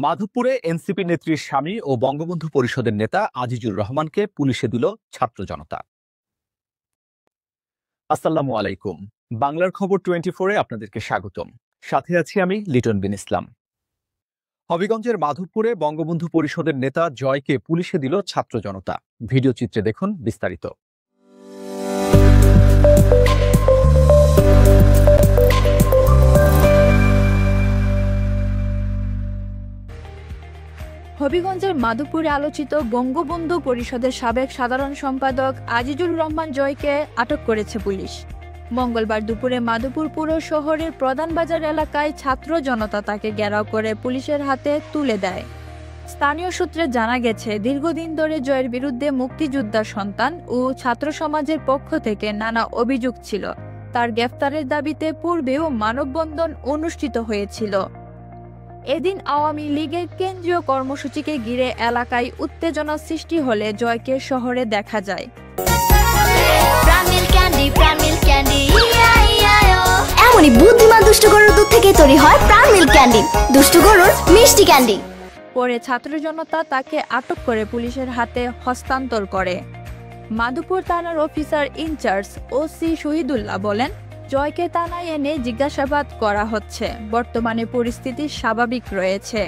মাধবপুরে NCP নেত্রীর স্বামী ও বঙ্গবন্ধু পরিষদের নেতা আজিজুর রহমানকে পুলিশে দিল ছাত্র জনতা। আসসালামু আলাইকুম। বাংলার খবর 24-এ আপনাদেরকে স্বাগতম। সাথে আছি আমি লিটন বিন ইসলাম। হবিগঞ্জের মাধবপুরে বঙ্গবন্ধু পরিষদের নেতা জয়কে পুলিশে দিল ছাত্র জনতা। ভিডিও চিত্রে দেখুন বিস্তারিত। হবিগঞ্জের মাধবপুরে আলোচিত বঙ্গবন্ধু পরিষদের সাবেক সাধারণ সম্পাদক আজিজুর রহমান জয়কে আটক করেছে পুলিশ। মঙ্গলবার দুপুরে মাধবপুর পুর শহরের প্রধান বাজার এলাকায় ছাত্র জনতা তাকে ঘেরাও করে পুলিশের হাতে তুলে দেয়। স্থানীয় সূত্রে জানা গেছে, দীর্ঘদিন ধরে জয়ের বিরুদ্ধে মুক্তিযোদ্ধার সন্তান ও ছাত্র সমাজের পক্ষ থেকে নানা অভিযোগ ছিল। তার গ্রেফতারের দাবিতে পূর্বেও মানববন্ধন অনুষ্ঠিত হয়েছিল। এদিন আওয়ামী লীগের কেন্দ্রীয় কর্মসূচিকে ঘিরে এলাকায় উত্তেজনা সৃষ্টি হলে জয়কে শহরে দেখা যায়। এমনই বুদ্ধিমান দুষ্টু গরুর দুধ থেকে তৈরি হয় প্রাণ মিল্ক ক্যান্ডি, দুষ্টু গরুর মিষ্টি ক্যান্ডি। পরে ছাত্র জনতা তাকে আটক করে পুলিশের হাতে হস্তান্তর করে। মাধবপুর থানার অফিসার ইনচার্জ ওসি শহীদুল্লাহ বলেন, জয়কে থানায় এনে জিজ্ঞাসাবাদ করা হচ্ছে। বর্তমানে পরিস্থিতি স্বাভাবিক রয়েছে।